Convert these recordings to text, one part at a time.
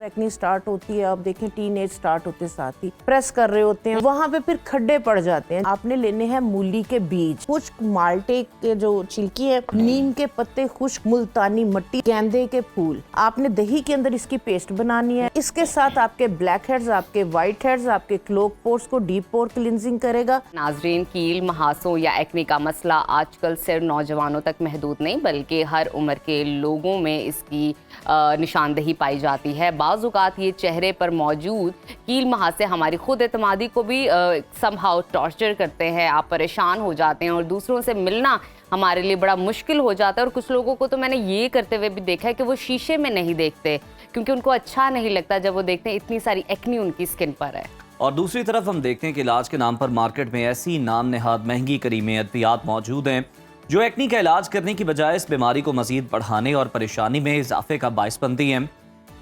Acne start होती है, आप देखें टीन एज स्टार्ट होते साथ ही प्रेस कर रहे होते हैं, वहाँ पे फिर खड्डे पड़ जाते हैं। आपने लेने हैं मूली के बीज, खुश्क माल्टे के जो छिलकी है, नीम के पत्ते, खुश्क मुल्तानी मट्टी, गेंदे के फूल। आपने दही के अंदर इसकी पेस्ट बनानी है। इसके साथ आपके ब्लैक हेड्स, आपके व्हाइट हेड्स, आपके क्लोक पोर्स को डीप पोर क्लींजिंग करेगा। नाजरीन, कील, महासों या एक्ने का मसला आजकल सिर्फ नौजवानों तक महदूद नहीं बल्कि हर उम्र के लोगों में इसकी निशानदेही पाई जाती है। बाज़ औक़ात ये चेहरे पर मौजूद कील महासे हमारी खुद एतमादी को भी समहाउ टॉर्चर करते हैं। आप परेशान हो जाते हैं और दूसरों से मिलना हमारे लिए बड़ा मुश्किल हो जाता है। और कुछ लोगों को तो मैंने ये करते हुए भी देखा है कि वो शीशे में नहीं देखते क्योंकि उनको अच्छा नहीं लगता जब वो देखते हैं इतनी सारी एक्नी उनकी स्किन पर है। और दूसरी तरफ हम देखते हैं कि इलाज के नाम पर मार्केट में ऐसी नाम नहाद महंगी करीमें अद्वियात मौजूद हैं जो एक्नी का इलाज करने की बजाय इस बीमारी को मजीद बढ़ाने और परेशानी में इजाफे का बाइस बनती हैं।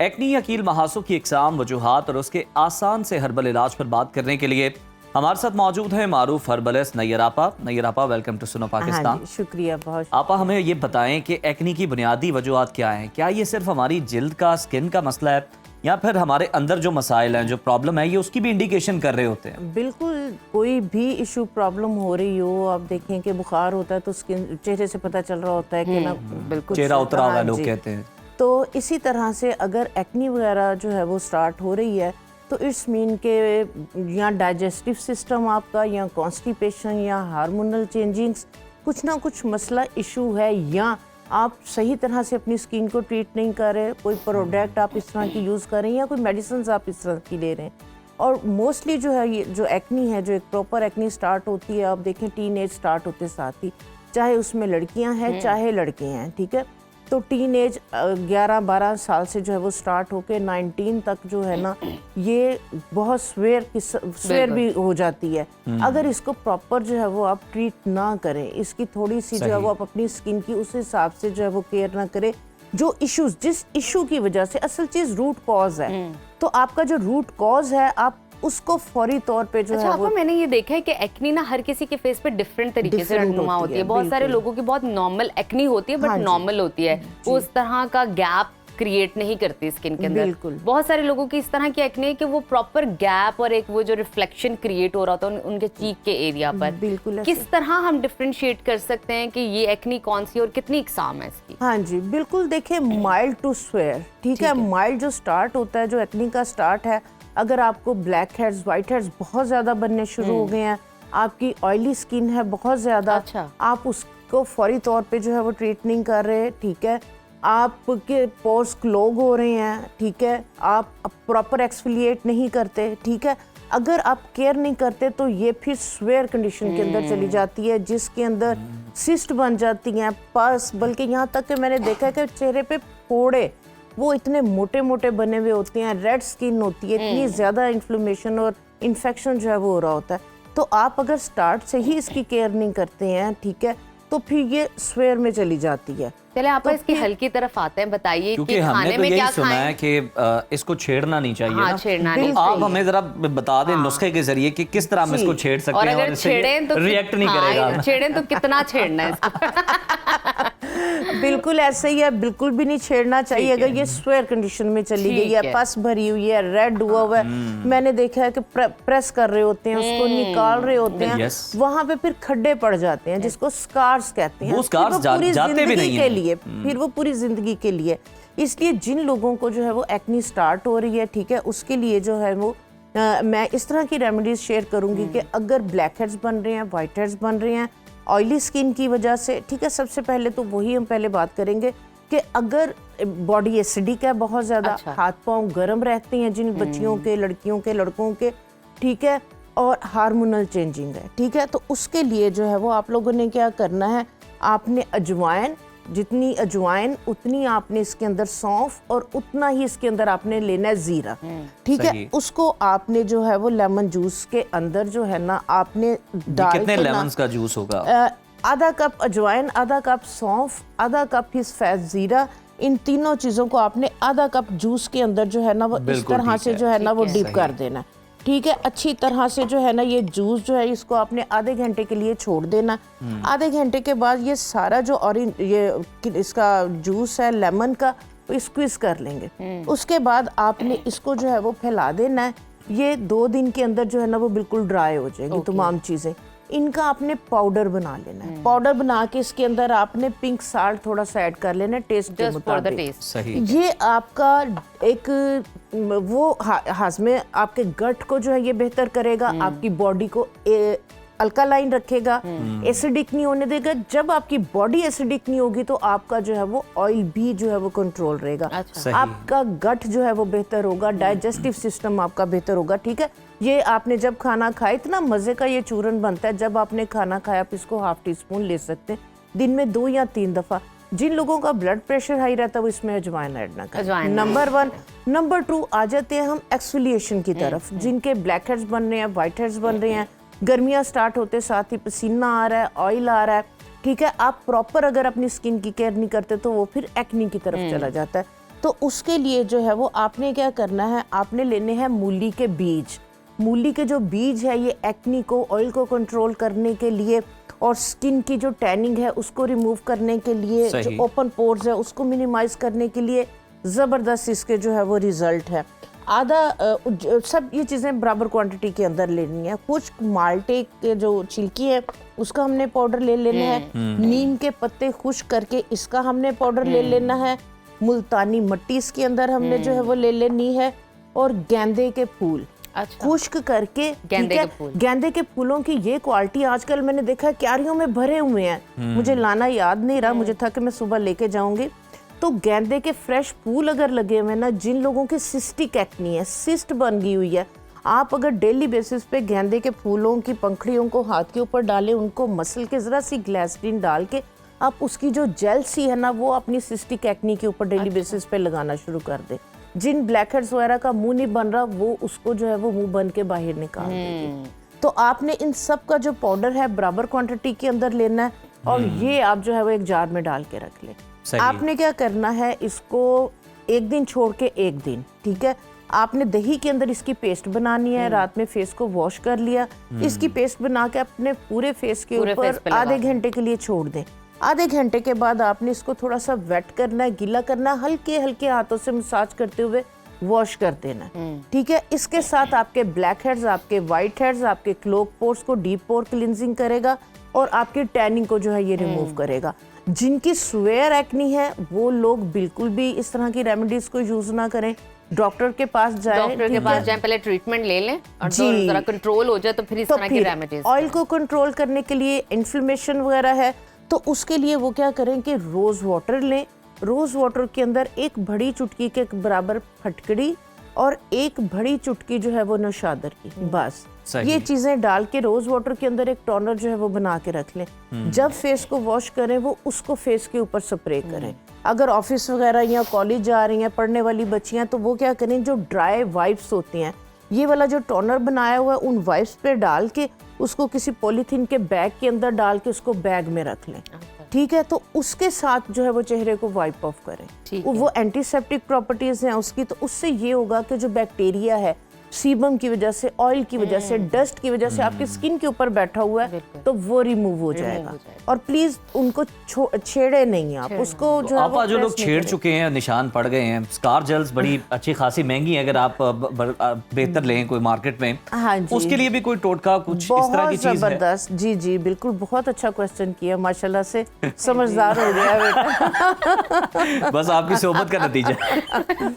एक्नी या कील महासों की इकसाम, वजूहात और उसके आसान से हर्बल इलाज पर बात करने के लिए हमारे साथ मौजूद है मारूफ हर्बलिस्ट नैयर आपा। नैयर आपा, वेलकम टू सुनो पाकिस्तान। हाँ, शुक्रिया बहुत। आपा, हमें ये बताएं कि एक्नी की बुनियादी वजूहात क्या हैं? क्या ये सिर्फ हमारी जिल्द का, स्किन का मसला है या फिर हमारे अंदर जो मसाइल हैं, जो प्रॉब्लम है, ये उसकी भी इंडिकेशन कर रहे होते हैं? बिल्कुल, कोई भी इशू प्रॉब्लम हो रही हो, आप देखें कि बुखार होता है तो स्किन चेहरे से पता चल रहा होता है कि ना बिल्कुल चेहरा उतरा हुआ है, लोग कहते हैं। तो इसी तरह से अगर एक्नी वगैरह जो है वो स्टार्ट हो रही है तो इट्स मीन के या डाइजेस्टिव सिस्टम आपका, या कॉन्स्टिपेशन, या हार्मोनल चेंजिंग्स, कुछ ना कुछ मसला इशू है, या आप सही तरह से अपनी स्किन को ट्रीट नहीं कर रहे, कोई प्रोडक्ट आप इस तरह की यूज़ कर रहे हैं या कोई मेडिसिन आप इस तरह की ले रहे हैं। और मोस्टली जो है ये जो एक्नी है, जो एक प्रॉपर एक्नी स्टार्ट होती है, आप देखें टीन एज स्टार्ट होते साथ ही, चाहे उसमें लड़कियां हैं चाहे लड़के हैं, ठीक है। तो टीन एज 11-12 साल से जो है वो स्टार्ट होके 19 तक जो है ना, ये बहुत स्वेयर भी हो जाती है अगर इसको प्रॉपर जो है वो आप ट्रीट ना करें। इसकी थोड़ी सी जो है वो आप अपनी स्किन की उस हिसाब से जो है वो केयर ना करें। जो इश्यूज, जिस इशू की वजह से, असल चीज रूट कॉज है, तो आपका जो रूट कॉज है आप उसको फौरी तौर पे जो है वो। मैंने ये देखा है कि एक्नी ना हर किसी के फेस पे डिफरेंट तरीके से रहनुमा होती है। बहुत सारे लोगों की बहुत नॉर्मल एक्नी होती है बट नॉर्मल होती है, वो उस तरह का गैप क्रिएट नहीं करती स्किन के अंदर। बहुत सारे लोगों की इस तरह की एक्ने है कि वो प्रॉपर गैप और एक वो जो रिफ्लेक्शन क्रिएट हो रहा होता है उनके चीक के एरिया पर। बिल्कुल, किस तरह हम डिफरेंशिएट कर सकते हैं कि ये एक्नी कौन सी और कितनी इकसाम है इसकी? हाँ जी, बिल्कुल। देखिए, माइल्ड टू स्वेयर, ठीक है। माइल्ड जो स्टार्ट होता है, जो एक्नी का स्टार्ट है, अगर आपको ब्लैक हेड्स, व्हाइट हेड्स बहुत ज्यादा बनने शुरू हो गए हैं, आपकी ऑयली स्किन है बहुत ज्यादा, आप उसको फौरी तौर पे जो है वो ट्रीट नहीं कर रहे, ठीक है। आपके पोर्स क्लॉग हो रहे हैं, ठीक है। आप प्रॉपर एक्सफोलिएट नहीं करते, ठीक है। अगर आप केयर नहीं करते तो ये फिर स्वेयर कंडीशन के अंदर चली जाती है, जिसके अंदर सिस्ट बन जाती हैं, पस, बल्कि यहाँ तक कि मैंने देखा है कि चेहरे पे फोड़े वो इतने मोटे मोटे बने हुए होते हैं, रेड स्किन होती है, इतनी ज्यादा इन्फ्लेमेशन और इन्फेक्शन जो है वो हो रहा होता है। तो आप अगर स्टार्ट से ही इसकी केयर नहीं करते हैं, ठीक है, तो फिर ये स्वेयर में चली जाती है। चले आप इसकी हल की तरफ आते हैं, बताइए कि खाने में क्या सुना है कि इसको छेड़ना नहीं चाहिए। हाँ, छेड़ना नहीं। आप हमें जरा बता दें नुस्खे के जरिए कि किस तरह हम इसको छेड़ सकते हैं और छेड़ें तो रिएक्ट नहीं करेगा। छेड़ें तो कितना छेड़ना है इसको? बिल्कुल ऐसे ही है, बिल्कुल भी नहीं छेड़ना चाहिए। अगर ये स्वेयर कंडीशन में चली गई है, पस भरी हुई है, रेड हुआ हुआ है, मैंने देखा है कि प्रेस कर रहे होते हैं, उसको निकाल रहे होते हैं, वहां पे फिर खड्डे पड़ जाते हैं जिसको स्कार्स कहते हैं। वो स्कार्स जाते भी नहीं है, फिर वो पूरी जिंदगी के लिए। इसलिए जिन लोगों को जो है वो एक्नी स्टार्ट हो रही है, ठीक है, उसके लिए जो है वो मैं इस तरह की रेमेडीज शेयर करूंगी कि अगर ब्लैक हेड्स बन रहे हैं, व्हाइट हेड्स बन रहे हैं ऑयली स्किन की वजह से, ठीक है, सबसे पहले तो वही हम पहले बात करेंगे कि अगर बॉडी एसिडिक है बहुत ज्यादा, हाथ पांव गर्म रहते हैं जिन बच्चियों के, लड़कियों के, लड़कों के, ठीक है, और हार्मोनल चेंजिंग है, ठीक है, तो उसके लिए जो है वो आप लोगों ने क्या करना है, आपने अजवाइन, जितनी अजवाइन उतनी आपने इसके अंदर सौंफ और उतना ही इसके अंदर आपने लेना है जीरा, ठीक है। उसको आपने जो है वो लेमन जूस के अंदर जो है ना आपने डाल, कितने लेमन्स का जूस होगा? आधा कप अजवाइन, आधा कप सौंफ, आधा कप हिस्फैज जीरा, इन तीनों चीजों को आपने आधा कप जूस के अंदर जो है ना वो इस तरह से जो है ना वो डिप कर देना, ठीक है। अच्छी तरह से जो है ना ये जूस जो है इसको आपने आधे घंटे के लिए छोड़ देना। आधे घंटे के बाद ये सारा जो ऑरेंज ये इसका जूस है लेमन का, स्क्वीज कर लेंगे। उसके बाद आपने इसको जो है वो फैला देना है। ये 2 दिन के अंदर जो है ना वो बिल्कुल ड्राई हो जाएगी तमाम चीज़ें। इनका आपने पाउडर बना लेना है। पाउडर बना के इसके अंदर आपने पिंक साल्ट थोड़ा सा ऐड कर लेना है टेस्ट के मुताबिक। सही। ये आपका एक वो हाजमे आपके गट को जो है ये बेहतर करेगा, आपकी बॉडी को अल्कालाइन रखेगा, एसिडिक नहीं होने देगा। जब आपकी बॉडी एसिडिक नहीं होगी तो आपका जो है वो ऑयल भी जो है वो कंट्रोल रहेगा। अच्छा। आपका गट जो है वो बेहतर होगा, डाइजेस्टिव सिस्टम आपका बेहतर होगा। ठीक है, ये आपने जब खाना खाया, इतना मजे का ये चूरन बनता है। जब आपने खाना खाया आप इसको ½ टीस्पून ले सकते हैं, दिन में 2 या 3 दफा। जिन लोगों का ब्लड प्रेशर हाई रहता है वो इसमें अजवाइन ऐड ना करें। नंबर 1। नंबर 2 आ जाते हैं हम एक्सफोलिएशन की तरफ। जिनके ब्लैक हेड्स बन रहे हैं, व्हाइट हेड्स बन रहे हैं, गर्मियां स्टार्ट होते साथ ही पसीना आ रहा है, ऑयल आ रहा है, ठीक है, आप प्रॉपर अगर अपनी स्किन की केयर नहीं करते तो वो फिर एक्नी की तरफ चला जाता है। तो उसके लिए जो है वो आपने क्या करना है, आपने लेने हैं मूली के बीज। मूली के जो बीज है ये एक्नी को, ऑयल को कंट्रोल करने के लिए और स्किन की जो टैनिंग है उसको रिमूव करने के लिए, जो ओपन पोर्स है उसको मिनिमाइज करने के लिए ज़बरदस्त इसके जो है वो रिजल्ट है। आधा सब ये चीज़ें बराबर क्वांटिटी के अंदर लेनी है। कुछ माल्टे के जो छिलकी है उसका हमने पाउडर ले लेना है। नीम के पत्ते खुश्क करके इसका हमने पाउडर ले लेना है। मुल्तानी मिट्टी इसके अंदर हमने जो है वो ले लेनी है। और गेंदे के फूल खुश्क करके, गेंदे के फूलों की ये क्वालिटी आजकल मैंने देखा है क्यारियों में भरे हुए हैं। मुझे लाना याद नहीं रहा, मुझे था कि मैं सुबह लेके जाऊंगी। तो गेंदे के फ्रेश फूल अगर लगे हुए ना, जिन लोगों की सिस्टिक एक्नी है, सिस्ट बन गई हुई है, आप अगर डेली बेसिस पे गेंदे के फूलों की पंखड़ियों को हाथ के ऊपर डालें, उनको मसल के जरा सी ग्लिसरीन डाल के आप उसकी जो जेल सी है ना वो अपनी सिस्टिक एक्नी के ऊपर डेली बेसिस पे लगाना शुरू कर दे। जिन ब्लैक हेड्स वगैरह का मुंह नहीं बन रहा वो उसको जो है वो मुंह बन के बाहर निकाल देगी। तो आपने इन सब का जो पाउडर है बराबर क्वांटिटी के अंदर लेना है और ये आप जो है वो एक जार में डाल के रख लें। आपने क्या करना है, इसको 1 दिन छोड़ के 1 दिन, ठीक है, आपने दही के अंदर इसकी पेस्ट बनानी है। रात में फेस को वॉश कर लिया, इसकी पेस्ट बना के अपने पूरे फेस के ऊपर आधे घंटे के लिए छोड़ दें। आधे घंटे के बाद आपने इसको थोड़ा सा वेट करना है, गीला करना है, हल्के हल्के हाथों से मसाज करते हुए वॉश कर देना, ठीक है। इसके साथ आपके ब्लैक हेड्स, आपके व्हाइट हेड्स, आपके क्लोक पोर्स को डीप पोर क्लींजिंग करेगा और आपकी टैनिंग को जो है ये रिमूव करेगा। जिनकी स्वेयर एक्नी है वो लोग बिल्कुल भी इस तरह की रेमेडीज को यूज ना करें, डॉक्टर के पास जाएं, पहले ट्रीटमेंट ले लें और जरा कंट्रोल हो जाए तो फिर इस तरह की रेमेडीज। ऑयल को कंट्रोल करने के लिए, इन्फ्लेमेशन वगैरह है तो उसके लिए वो क्या करें कि रोज वाटर लें। रोज वाटर के अंदर 1 बड़ी चुटकी के बराबर फटकड़ी और 1 बड़ी चुटकी जो है वो नौशादर की, बस ये चीजें डाल के रोज वाटर के अंदर एक टोनर जो है वो बना के रख लें। जब फेस को वॉश करें वो उसको फेस के ऊपर स्प्रे करें। अगर ऑफिस वगैरह या कॉलेज जा रही हैं पढ़ने वाली बच्चियां तो वो क्या करें, जो ड्राई वाइप्स होती हैं ये वाला जो टोनर बनाया हुआ है उन वाइप्स पे डाल के उसको किसी पॉलीथीन के बैग के अंदर डाल के उसको बैग में रख लें, ठीक है। तो उसके साथ जो है वो चेहरे को वाइप ऑफ करें। वो एंटीसेप्टिक प्रॉपर्टीज हैं उसकी, तो उससे ये होगा कि जो बैक्टीरिया है सीबम की वजह से, ऑयल की वजह से, डस्ट की वजह से आपकी स्किन के ऊपर बैठा हुआ है तो वो रिमूव हो जाएगा। और प्लीज उनको छेड़े नहीं आप उसको, जो आप जो लोग छेड़ चुके हैं, निशान पड़ गए हैं, स्कार जेल्स बड़ी अच्छी खासी महंगी है, अगर आप बेहतर लें कोई मार्केट में, हाँ जी, उसके लिए भी कोई टोटका कुछ इस तरह की चीज है? जबरदस्त, जी जी बिल्कुल, बहुत अच्छा क्वेश्चन किया, माशाल्लाह से समझदार हो गया बेटा। बस आपकी सोहबत का नतीजा।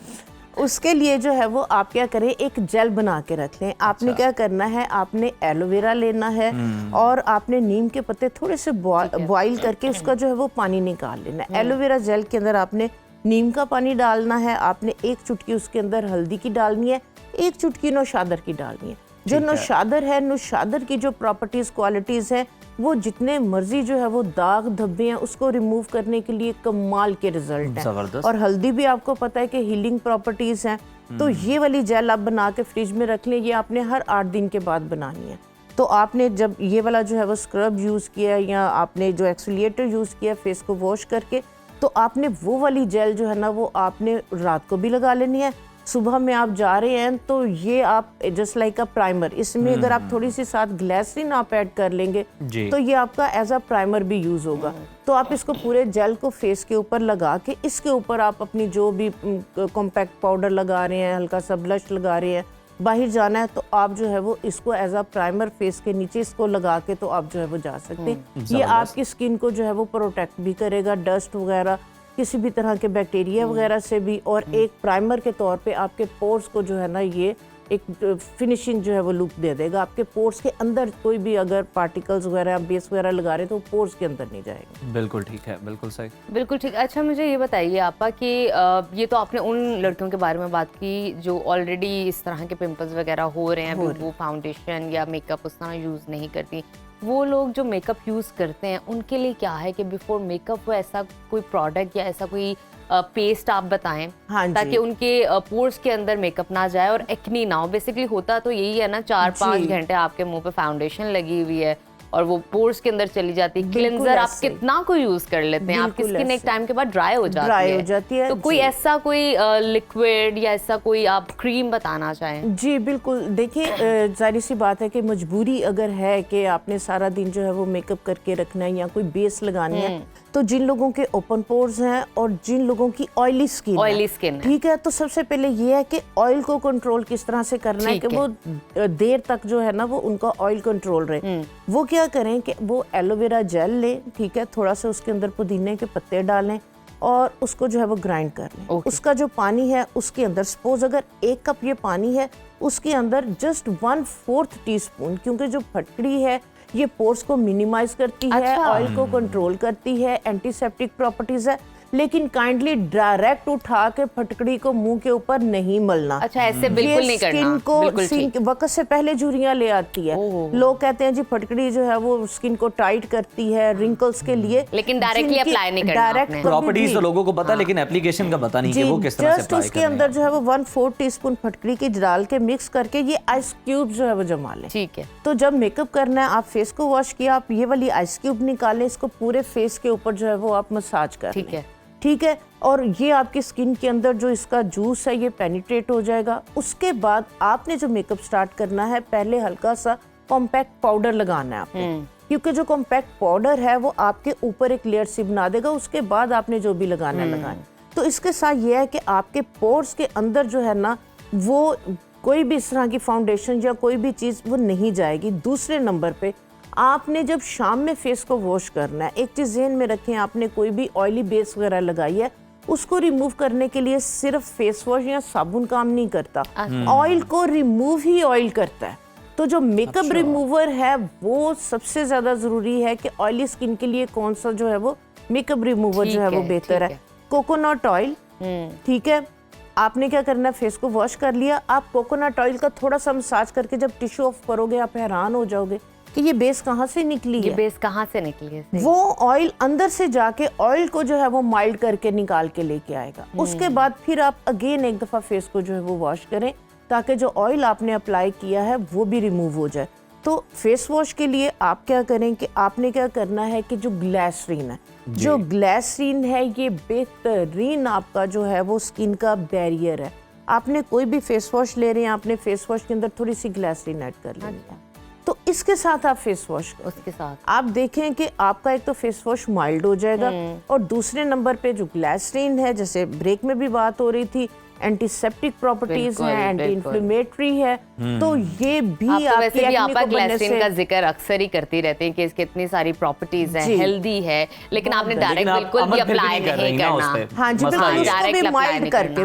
उसके लिए जो है वो आप क्या करें, एक जेल बना के रख लें। आपने क्या करना है, आपने एलोवेरा लेना है और आपने नीम के पत्ते थोड़े से बॉईल करके उसका जो है वो पानी निकाल लेना है। एलोवेरा जेल के अंदर आपने नीम का पानी डालना है, आपने 1 चुटकी उसके अंदर हल्दी की डालनी है, 1 चुटकी नौशादर की डालनी है। जो नौशादर है, नौशादर की जो प्रॉपर्टीज, क्वालिटीज है, वो जितने मर्जी जो है वो दाग धब्बे हैं उसको रिमूव करने के लिए कमाल के रिजल्ट हैं। और हल्दी भी आपको पता है कि हीलिंग प्रॉपर्टीज हैं। तो ये वाली जेल आप बना के फ्रिज में रख लें। ये आपने हर 8 दिन के बाद बनानी है। तो आपने जब ये वाला जो है वो स्क्रब यूज़ किया या आपने जो एक्सफोलिएटर यूज़ किया फेस को वॉश करके, तो आपने वो वाली जेल जो है ना वो आपने रात को भी लगा लेनी है, सुबह में आप जा रहे हैं तो ये आप जस्ट लाइक अ प्राइमर, इसमें अगर आप थोड़ी सी साथ ग्लिसरीन आप ऐड कर लेंगे जी। तो ये आपका एज अ प्राइमर भी यूज होगा। तो आप इसको पूरे जेल को फेस के ऊपर लगा के इसके ऊपर आप अपनी जो भी कॉम्पैक्ट पाउडर लगा रहे हैं, हल्का सा ब्लश लगा रहे हैं, बाहर जाना है तो आप जो है वो इसको एज अ प्राइमर फेस के नीचे इसको लगा के तो आप जो है वो जा सकते हैं। ये आपकी स्किन को जो है वो प्रोटेक्ट भी करेगा डस्ट वगैरह, किसी भी तरह के बैक्टीरिया वगैरह से भी, और एक प्राइमर के तौर पे आपके पोर्स को जो है ना ये एक फिनिशिंग जो है वो लुक दे देगा। आपके पोर्स के अंदर कोई भी अगर पार्टिकल्स वगैरह बेस वगैरह लगा रहे तो पोर्स के अंदर नहीं जाएगा। बिल्कुल ठीक है, बिल्कुल सही, बिल्कुल ठीक। अच्छा मुझे ये बताइए आपा कि ये तो आपने उन लड़कियों के बारे में बात की जो ऑलरेडी इस तरह के पिंपल्स वगैरह हो रहे हैं, अभी वो फाउंडेशन या मेकअप उस तरह यूज़ नहीं करती। वो लोग जो मेकअप यूज़ करते हैं उनके लिए क्या है कि बिफोर मेकअप वो ऐसा कोई प्रोडक्ट या ऐसा कोई पेस्ट आप बताएं हाँ जी। ताकि उनके पोर्स के अंदर मेकअप ना जाए और एक्नी ना हो। बेसिकली होता तो यही है ना, 4-5 घंटे आपके मुंह पे फाउंडेशन लगी हुई है और वो पोर्स के अंदर चली जाती है। क्लिंजर आप कितना को यूज कर लेते हैं, आपकी स्किन एक टाइम के बाद ड्राई हो जाती है। तो कोई ऐसा कोई लिक्विड या ऐसा कोई आप क्रीम बताना चाहें? जी बिल्कुल, देखिए जाहिर सी बात है कि मजबूरी अगर है कि आपने सारा दिन जो है वो मेकअप करके रखना है या कोई बेस लगानी है, तो जिन लोगों के ओपन पोर्स हैं और जिन लोगों की ऑयली स्किन ठीक है, तो सबसे पहले ये है कि ऑयल को कंट्रोल किस तरह से करना है कि वो देर तक जो है ना वो उनका ऑयल कंट्रोल रहे। वो क्या करें कि वो एलोवेरा जेल लें, ठीक है, थोड़ा सा उसके अंदर पुदीने के पत्ते डालें और उसको जो है वो ग्राइंड कर लें। उसका जो पानी है उसके अंदर सपोज अगर 1 कप ये पानी है उसके अंदर जस्ट 1/4 टीस्पून, क्योंकि जो फटकड़ी है ये पोर्स को मिनिमाइज करती है, ऑयल को कंट्रोल करती है, एंटीसेप्टिक प्रॉपर्टीज है, लेकिन काइंडली डायरेक्ट उठा के फटकड़ी को मुंह के ऊपर नहीं मलना। अच्छा, ऐसे बिल्कुल नहीं करना। स्किन को वक्त से पहले झुर्रियां ले आती है। लोग कहते हैं जी फटकड़ी जो है वो स्किन को टाइट करती है रिंकल्स के लिए, लेकिन डायरेक्टली अप्लाई नहीं करना। डायरेक्ट प्रॉपर्टीज तो लोगों को पता है लेकिन एप्लीकेशन का पता नहीं कि वो किस तरह से अप्लाई उसके अंदर जो है वो 1/4 टीस्पून फटकड़ी की डाल के मिक्स करके ये आइस क्यूब जो है वो जमा लें। ठीक है। तो जब मेकअप करना है, आप फेस को वॉश किया, आप ये वाली आइस क्यूब निकालें, इसको पूरे फेस के ऊपर जो है वो आप मसाज कर लें। ठीक है, और ये आपकी स्किन के अंदर जो इसका जूस है ये पेनिट्रेट हो जाएगा। उसके बाद आपने जो मेकअप स्टार्ट करना है, पहले हल्का सा कॉम्पैक्ट पाउडर लगाना है आपने, क्योंकि जो कॉम्पैक्ट पाउडर है वो आपके ऊपर एक लेयर सी बना देगा। उसके बाद आपने जो भी लगाना है लगाना। तो इसके साथ ये है कि आपके पोर्स के अंदर जो है ना वो कोई भी इस तरह की फाउंडेशन या कोई भी चीज़ वो नहीं जाएगी। दूसरे नंबर पे आपने जब शाम में फेस को वॉश करना है, एक चीज ध्यान में रखें, आपने कोई भी ऑयली बेस वगैरह लगाई है उसको रिमूव करने के लिए सिर्फ फेस वॉश या साबुन काम नहीं करता, ऑयल को रिमूव ही ऑयल करता है। तो जो मेकअप रिमूवर है वो सबसे ज्यादा जरूरी है कि ऑयली स्किन के लिए कौन सा जो है वो मेकअप रिमूवर जो है वो बेहतर है। कोकोनट ऑयल, ठीक है, आपने क्या करना है, फेस को वॉश कर लिया, आप कोकोनट ऑयल का थोड़ा सा मसाज करके जब टिश्यू ऑफ करोगे आप हैरान हो जाओगे कि ये बेस कहाँ से निकली है। बेस कहाँ से निकली है? वो ऑयल अंदर से जाके ऑयल को जो है वो माइल्ड करके निकाल के लेके आएगा। उसके बाद फिर आप अगेन एक दफा फेस को जो है वो वॉश करें ताकि जो ऑयल आपने अप्लाई किया है वो भी रिमूव हो जाए। तो फेस वॉश के लिए आप क्या करें कि आपने क्या करना है कि जो ग्लिसरीन है, जो ग्लिसरीन है ये बेहतरीन आपका जो है वो स्किन का बैरियर है। आपने कोई भी फेस वॉश ले रहे हैं, आपने फेस वॉश के अंदर थोड़ी सी ग्लिसरीन ऐड कर लेनी है। तो इसके साथ आप फेस वॉश उसके साथ आप देखें कि आपका एक तो फेस वॉश माइल्ड हो जाएगा और दूसरे नंबर पे जो ग्लिसरीन है, जैसे ब्रेक में भी बात हो रही थी, एंटीसेप्टिक प्रॉपर्टीज हैं, एंटी इन्फ्लेमेटरी है, तो ये भी वैसे भी आप ग्लिसरीन का जिक्र अक्सर ही करती रहते हैं कि इसकी इतनी सारी प्रॉपर्टीज हैं, हेल्दी है, लेकिन आपने डायरेक्ट बिल्कुल भी अप्लाई नहीं करना। हाँ जी, बिल्कुल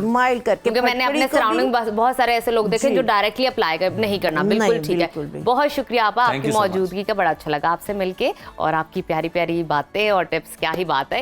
माइल्ड करके क्योंकि मैंने अपने सराउंडिंग बहुत सारे ऐसे लोग देखे जो डायरेक्टली अप्लाई नहीं करना। बिल्कुल ठीक है, बहुत शुक्रिया आपा, आपकी मौजूदगी का बड़ा अच्छा लगा आपसे मिलके, और आपकी प्यारी प्यारी बातें और टिप्स, क्या ही बात है।